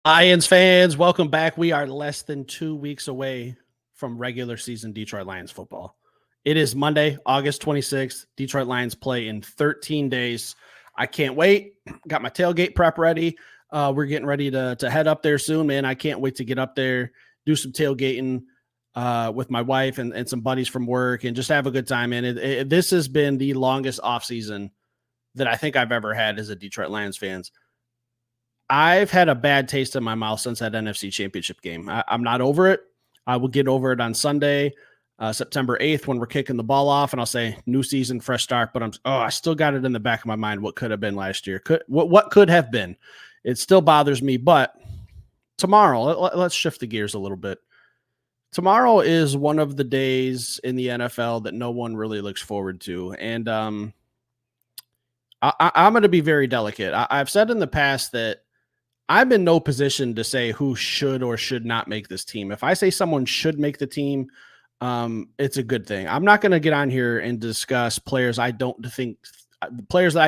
Lions fans, welcome back. We are less than 2 weeks away from regular season Detroit Lions football. It is Monday, August 26th. Detroit Lions play in 13 days. I can't wait. Got my tailgate prep ready. We're getting ready to head up there soon, man. I can't wait to get up there, do some tailgating with my wife and some buddies from work and just have a good time, man. This has been the longest offseason that I think I've ever had as a Detroit Lions fans. I've had a bad taste in my mouth since that NFC Championship game. I'm not over it. I will get over it on Sunday, September 8th, when we're kicking the ball off, and I'll say new season, fresh start. But I still got it in the back of my mind what could have been last year. What could have been? It still bothers me. But tomorrow, let's shift the gears a little bit. Tomorrow is one of the days in the NFL that no one really looks forward to, and I'm going to be very delicate. I've said in the past that I'm in no position to say who should or should not make this team. If I say someone should make the team, it's a good thing. I'm not going to get on here and discuss players that I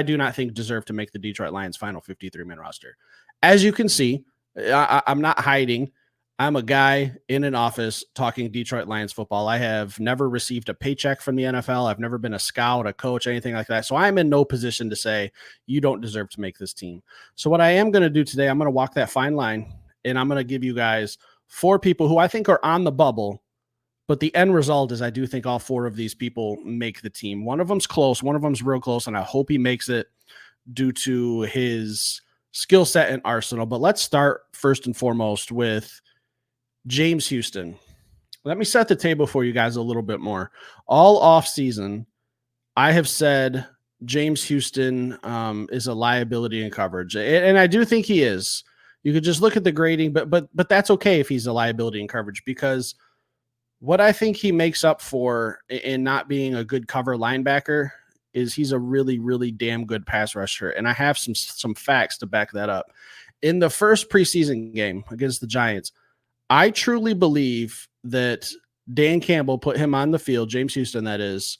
do not think deserve to make the Detroit Lions final 53-man roster. As you can see, I'm not hiding. I'm a guy in an office talking Detroit Lions football. I have never received a paycheck from the NFL. I've never been a scout, a coach, anything like that. So I'm in no position to say you don't deserve to make this team. So what I am going to do today, I'm going to walk that fine line, and I'm going to give you guys 4 people who I think are on the bubble. But the end result is I do think all 4 of these people make the team. One of them's close. One of them's real close, and I hope he makes it due to his skill set and arsenal. But let's start first and foremost with James Houston. Let me set the table for you guys a little bit more. All off season, I have said James Houston is a liability in coverage, and I do think he is. You could just look at the grading, but that's okay if he's a liability in coverage, because what I think he makes up for in not being a good cover linebacker is he's a really, really damn good pass rusher, and I have some facts to back that up. In the first preseason game against the Giants, I truly believe that Dan Campbell put him on the field, James Houston, that is,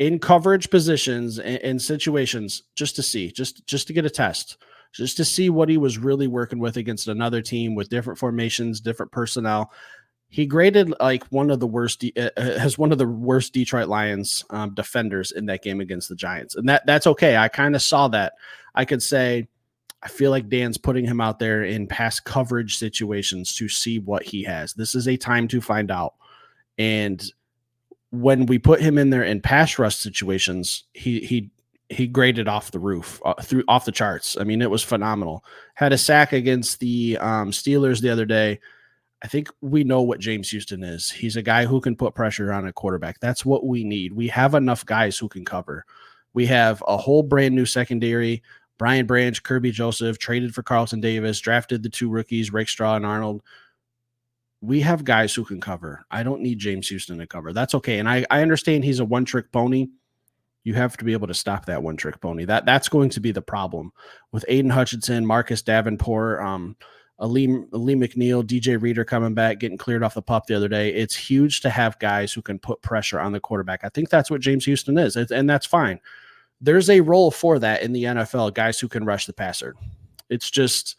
in coverage positions and situations just to see, just to get a test, just to see what he was really working with against another team with different formations, different personnel. He graded like one of the worst Detroit Lions defenders in that game against the Giants. And that's okay. I kind of saw that. I could say, I feel like Dan's putting him out there in pass coverage situations to see what he has. This is a time to find out. And when we put him in there in pass rush situations, he graded off the roof, off the charts. I mean, it was phenomenal. Had a sack against the Steelers the other day. I think we know what James Houston is. He's a guy who can put pressure on a quarterback. That's what we need. We have enough guys who can cover. We have a whole brand new secondary. Brian Branch, Kirby Joseph, traded for Carlton Davis, drafted the 2 rookies, Rakestraw and Arnold. We have guys who can cover. I don't need James Houston to cover. That's okay. And I understand he's a one-trick pony. You have to be able to stop that one-trick pony. That's going to be the problem. With Aiden Hutchinson, Marcus Davenport, Ali McNeil, DJ Reader coming back, getting cleared off the pup the other day, it's huge to have guys who can put pressure on the quarterback. I think that's what James Houston is, and that's fine. There's a role for that in the NFL, guys who can rush the passer. It's just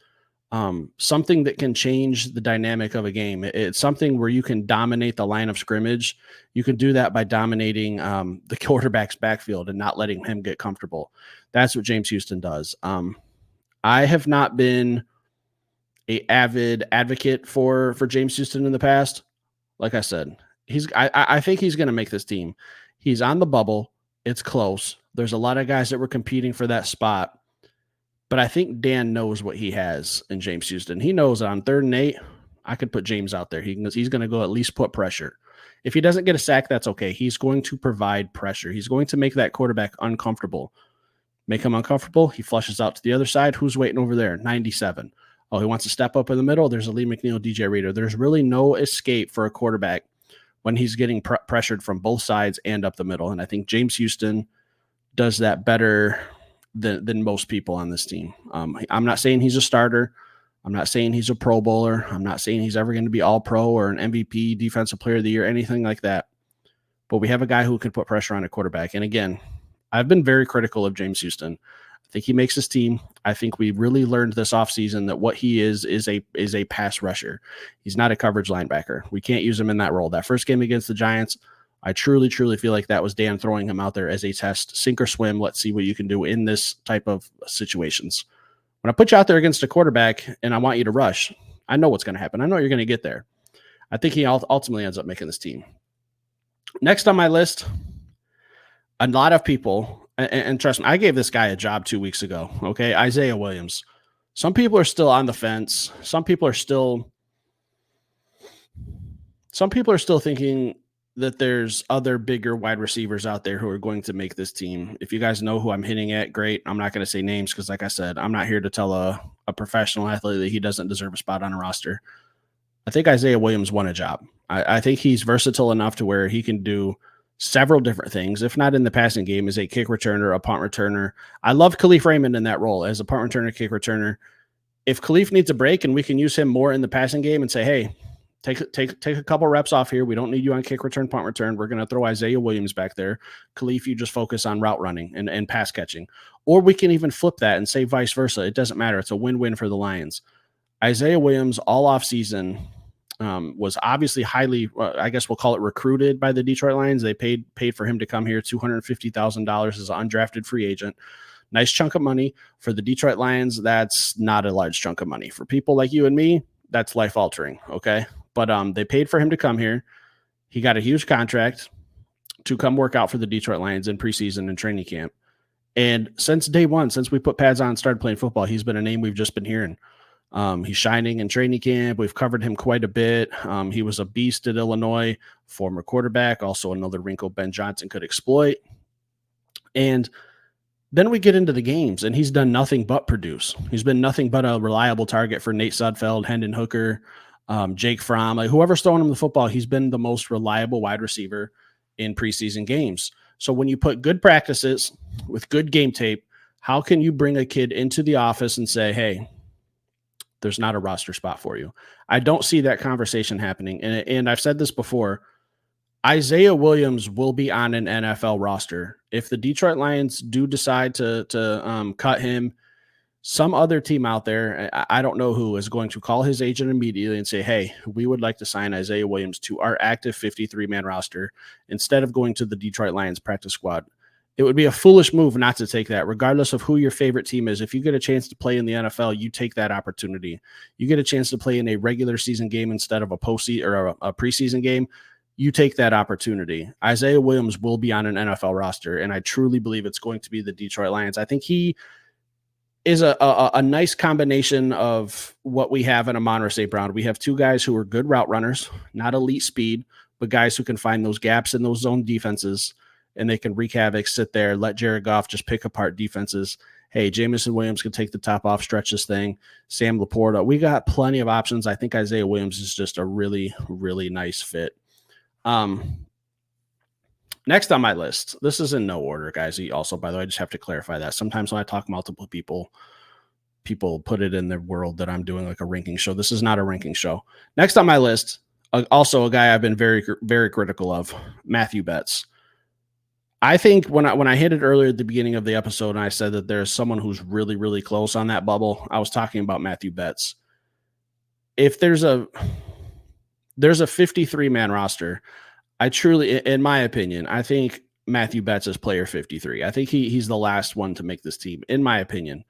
something that can change the dynamic of a game. It's something where you can dominate the line of scrimmage. You can do that by dominating the quarterback's backfield and not letting him get comfortable. That's what James Houston does. I have not been an avid advocate for James Houston in the past. Like I said, I think he's going to make this team. He's on the bubble. It's close. There's a lot of guys that were competing for that spot, but I think Dan knows what he has in James Houston. He knows on 3rd and 8, I could put James out there. He's going to go at least put pressure. If he doesn't get a sack, that's okay. He's going to provide pressure. He's going to make that quarterback uncomfortable. Make him uncomfortable. He flushes out to the other side. Who's waiting over there? 97. Oh, he wants to step up in the middle. There's Ali McNeil, DJ Reader. There's really no escape for a quarterback when he's getting pressured from both sides and up the middle. And I think James Houston does that better than most people on this team. I'm not saying he's a starter. I'm not saying he's a Pro Bowler. I'm not saying he's ever going to be All-Pro or an MVP, Defensive Player of the Year, anything like that. But we have a guy who can put pressure on a quarterback. And again, I've been very critical of James Houston. I think he makes his team. I think we really learned this offseason that what he is a pass rusher. He's not a coverage linebacker. We can't use him in that role. That first game against the Giants, I truly feel like that was Dan throwing him out there as a test, sink or swim. Let's see what you can do in this type of situations. When I put you out there against a quarterback and I want you to rush, I know what's going to happen. I know you're going to get there. I think he ultimately ends up making this team. Next on my list, a lot of people, and trust me, I gave this guy a job 2 weeks ago. Okay. Isaiah Williams. Some people are still on the fence. Some people are still thinking that there's other bigger wide receivers out there who are going to make this team. If you guys know who I'm hitting at, great. I'm not going to say names because, like I said, I'm not here to tell a professional athlete that he doesn't deserve a spot on a roster. I think Isaiah Williams won a job. I think he's versatile enough to where he can do several different things, if not in the passing game, as a kick returner, a punt returner. I love Khalif Raymond in that role as a punt returner, kick returner. If Khalif needs a break and we can use him more in the passing game and say, hey, take a couple reps off here. We don't need you on kick return, punt return. We're going to throw Isaiah Williams back there. Khalif, you just focus on route running and pass catching. Or we can even flip that and say vice versa. It doesn't matter. It's a win-win for the Lions. Isaiah Williams all offseason was obviously highly, I guess we'll call it recruited by the Detroit Lions. They paid for him to come here, $250,000 as an undrafted free agent. Nice chunk of money. For the Detroit Lions, that's not a large chunk of money. For people like you and me, that's life-altering, okay? But they paid for him to come here. He got a huge contract to come work out for the Detroit Lions in preseason and training camp. And since day one, since we put pads on and started playing football, he's been a name we've just been hearing. He's shining in training camp. We've covered him quite a bit. He was a beast at Illinois, former quarterback, also another wrinkle Ben Johnson could exploit. And then we get into the games, and he's done nothing but produce. He's been nothing but a reliable target for Nate Sudfeld, Hendon Hooker, Jake Fromm. Like, whoever's throwing him the football, he's been the most reliable wide receiver in preseason games. So when you put good practices with good game tape, how can you bring a kid into the office and say, hey, there's not a roster spot for you? I don't see that conversation happening. And I've said this before, Isaiah Williams will be on an NFL roster. If the Detroit Lions do decide to cut him, some other team out there, I don't know who, is going to call his agent immediately and say, hey, we would like to sign Isaiah Williams to our active 53-man roster instead of going to the Detroit Lions practice squad. It would be a foolish move not to take that, regardless of who your favorite team is. If you get a chance to play in the NFL, you take that opportunity. You get a chance to play in a regular season game instead of a postseason or a preseason game, you take that opportunity. Isaiah Williams will be on an NFL roster, and I truly believe it's going to be the Detroit Lions. I think he is a nice combination of what we have in Amon-Ra St. Brown. We have two guys who are good route runners, not elite speed, but guys who can find those gaps in those zone defenses, and they can wreak havoc, sit there, let Jared Goff just pick apart defenses. Hey, Jameson Williams can take the top off, stretch this thing. Sam Laporta. We got plenty of options. I think Isaiah Williams is just a really, really nice fit. Next on my list, this is in no order, guys. Also, by the way, I just have to clarify that. Sometimes when I talk multiple people put it in their world that I'm doing like a ranking show. This is not a ranking show. Next on my list, also a guy I've been very, very critical of, Matthew Betts. I think when I hit it earlier at the beginning of the episode and I said that there's someone who's really, really close on that bubble, I was talking about Matthew Betts. If there's a 53-man roster, I truly, in my opinion, I think Matthew Betts is player 53. I think he's the last one to make this team, in my opinion.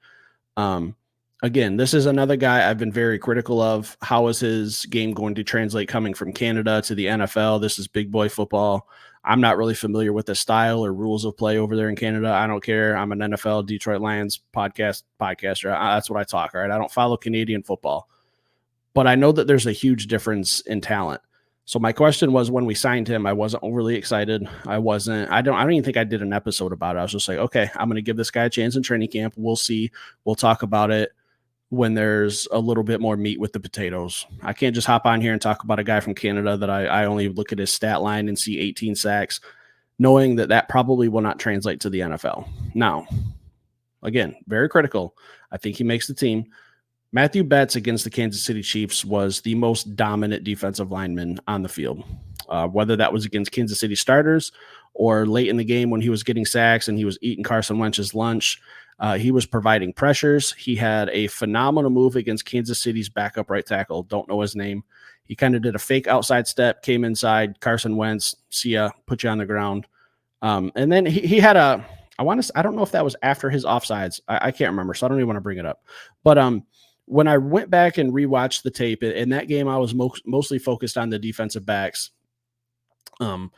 Again, this is another guy I've been very critical of. How is his game going to translate coming from Canada to the NFL? This is big boy football. I'm not really familiar with the style or rules of play over there in Canada. I don't care. I'm an NFL Detroit Lions podcaster. That's what I talk, all right? I don't follow Canadian football. But I know that there's a huge difference in talent. So my question was, when we signed him, I wasn't overly excited. I don't even think I did an episode about it. I was just like, okay, I'm going to give this guy a chance in training camp. We'll see. We'll talk about it when there's a little bit more meat with the potatoes. I can't just hop on here and talk about a guy from Canada that I only look at his stat line and see 18 sacks, knowing that probably will not translate to the NFL. Now, again, very critical. I think he makes the team. Matthew Betts against the Kansas City Chiefs was the most dominant defensive lineman on the field. whether that was against Kansas City starters or late in the game when he was getting sacks and he was eating Carson Wentz's lunch. He was providing pressures. He had a phenomenal move against Kansas City's backup right tackle. Don't know his name. He kind of did a fake outside step, came inside, Carson Wentz, see ya, put you on the ground. And then he had I don't know if that was after his offsides. I can't remember, so I don't even want to bring it up. But when I went back and rewatched the tape, in that game, I was mostly focused on the defensive backs. And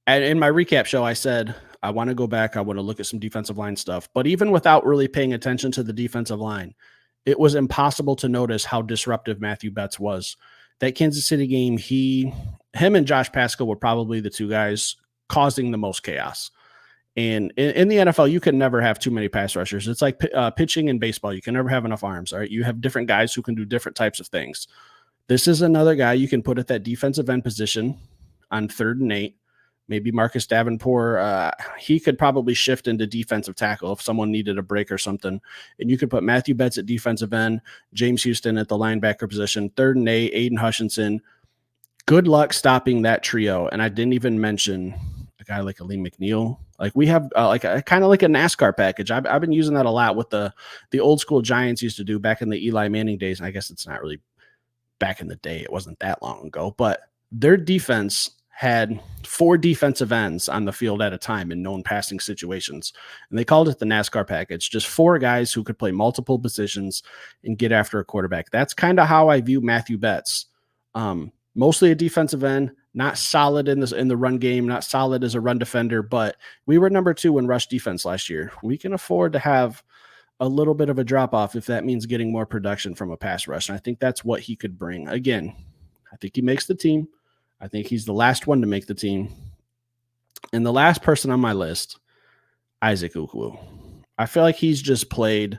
in my recap show, I said, I want to go back. I want to look at some defensive line stuff. But even without really paying attention to the defensive line, it was impossible to notice how disruptive Matthew Betts was. That Kansas City game, him and Josh Pascal were probably the two guys causing the most chaos. And in the NFL, you can never have too many pass rushers. It's like pitching in baseball. You can never have enough arms. All right. You have different guys who can do different types of things. This is another guy you can put at that defensive end position on 3rd and 8. Maybe Marcus Davenport, he could probably shift into defensive tackle if someone needed a break or something. And you could put Matthew Betts at defensive end, James Houston at the linebacker position, 3rd and 8, Aiden Hutchinson. Good luck stopping that trio. And I didn't even mention a guy like Aleem McNeil. Like we have kind of like a NASCAR package. I've been using that a lot with the old school Giants used to do back in the Eli Manning days. And I guess it's not really back in the day. It wasn't that long ago, but their defense had 4 defensive ends on the field at a time in known passing situations. And they called it the NASCAR package, just 4 guys who could play multiple positions and get after a quarterback. That's kind of how I view Matthew Betts. Mostly a defensive end, not solid in the run game, not solid as a run defender, but we were number 2 in rush defense last year. We can afford to have a little bit of a drop off if that means getting more production from a pass rush. And I think that's what he could bring. Again, I think he makes the team. I think he's the last one to make the team. And the last person on my list, Isaac Ukwu. I feel like he's just played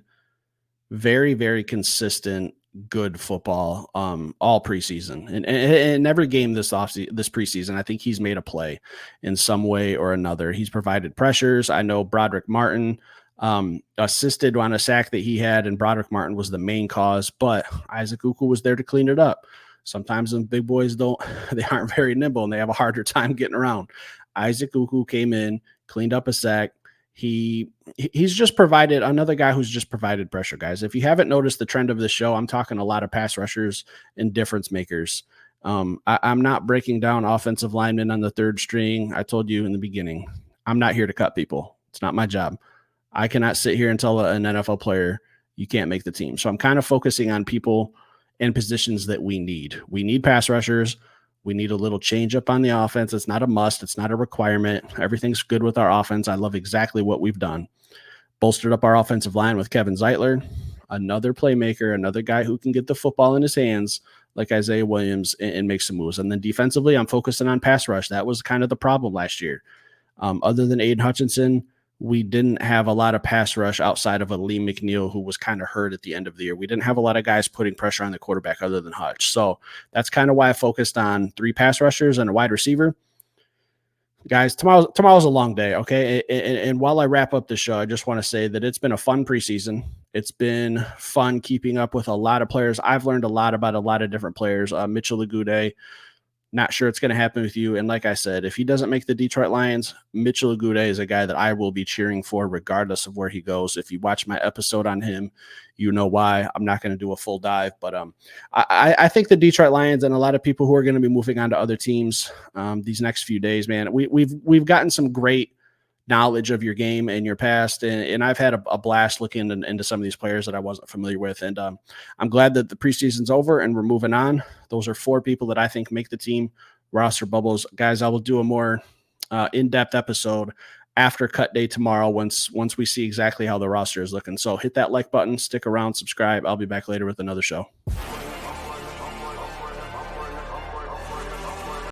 very, very consistent, good football all preseason. And in every game this preseason, I think he's made a play in some way or another. He's provided pressures. I know Broderick Martin assisted on a sack that he had, and Broderick Martin was the main cause, but Isaac Ukwu was there to clean it up. Sometimes the big boys they aren't very nimble and they have a harder time getting around. Isaac Ukwu came in, cleaned up a sack. He's just provided another guy who's just provided pressure, guys. If you haven't noticed the trend of this show, I'm talking a lot of pass rushers and difference makers. I'm not breaking down offensive linemen on the 3rd string. I told you in the beginning, I'm not here to cut people. It's not my job. I cannot sit here and tell an NFL player you can't make the team. So I'm kind of focusing on people and positions that we need. We need pass rushers. We need a little change up on the offense. It's not a must. It's not a requirement. Everything's good with our offense. I love exactly what we've done. Bolstered up our offensive line with Kevin Zeitler, another playmaker, another guy who can get the football in his hands like Isaiah Williams and make some moves. And then defensively, I'm focusing on pass rush. That was kind of the problem last year. Other than Aiden Hutchinson, we didn't have a lot of pass rush outside of Aleem McNeil, who was kind of hurt at the end of the year. We didn't have a lot of guys putting pressure on the quarterback other than Hutch. So that's kind of why I focused on 3 pass rushers and a wide receiver. Guys, tomorrow's a long day, okay? And while I wrap up the show, I just want to say that it's been a fun preseason. It's been fun keeping up with a lot of players. I've learned a lot about a lot of different players. Mitchell Agude, not sure it's going to happen with you. And like I said, if he doesn't make the Detroit Lions, Mitchell Agude is a guy that I will be cheering for regardless of where he goes. If you watch my episode on him, you know why. I'm not going to do a full dive, but I think the Detroit Lions and a lot of people who are going to be moving on to other teams these next few days, man, we've gotten some great knowledge of your game and your past. And I've had a blast looking into some of these players that I wasn't familiar with. And I'm glad that the preseason's over and we're moving on. Those are 4 people that I think make the team roster bubbles. Guys, I will do a more in-depth episode after cut day tomorrow once we see exactly how the roster is looking. So hit that like button, stick around, subscribe. I'll be back later with another show.